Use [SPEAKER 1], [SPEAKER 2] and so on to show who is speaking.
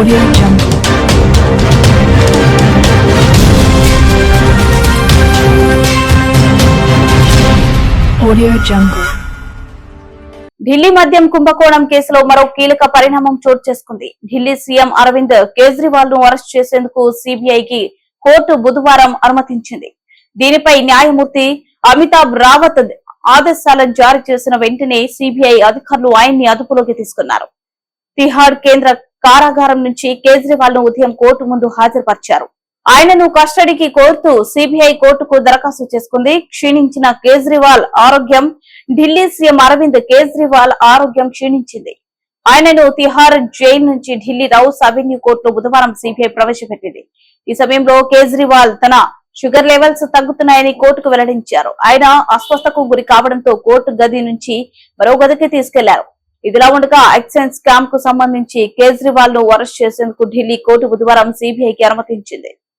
[SPEAKER 1] Audio Jungle. Audio Jungle.
[SPEAKER 2] Delhi మద్యం కుంభకోణం కేసులో మరో కీలక పరిణామం చోటు చేసుకుంది. ఢిల్లీ సీఎం అరవింద్ కేజ్రీవాల్ ను అరెస్ట్ చేసేందుకు సిబిఐకి కోర్టు బుధవారం అనుమతించింది. దీనిపై న్యాయమూర్తి అమితాబ్ రావత్ ఆదేశాలను జారీ చేసిన వెంటనే సిబిఐ అధికారులు ఆయన్ని అదుపులోకి తీసుకున్నారు. తిహాడ్ కేంద్ర కారాగారం నుంచి కేజ్రీవాల్ ను ఉదయం కోర్టు ముందు హాజరుపరిచారు. ఆయనను కస్టడీకి కోరుతూ సిబిఐ కోర్టుకు దరఖాస్తు చేసుకుంది. క్షీణించిన కేజ్రీవాల్ ఆరోగ్యం ఢిల్లీ సీఎం అరవింద్ కేజ్రీవాల్ ఆరోగ్యం క్షీణించింది. ఆయనను తిహార్ జైలు నుంచి ఢిల్లీ రౌస్ అవెన్యూ కోర్టులో బుధవారం సిబిఐ ప్రవేశపెట్టింది. ఈ సమయంలో కేజ్రీవాల్ తన షుగర్ లెవెల్స్ తగ్గుతున్నాయని కోర్టుకు వెల్లడించారు. ఆయన అస్వస్థకు గురి కావడంతో కోర్టు గది నుంచి మరో గదికి తీసుకెళ్లారు. ఇదిలా ఉండగా ఎక్సైజ్ స్కామ్ కు సంబంధించి కేజ్రీవాల్ ను అరెస్ట్ చేసేందుకు ఢిల్లీ కోర్టు బుధవారం సిబిఐకి అనుమతించింది.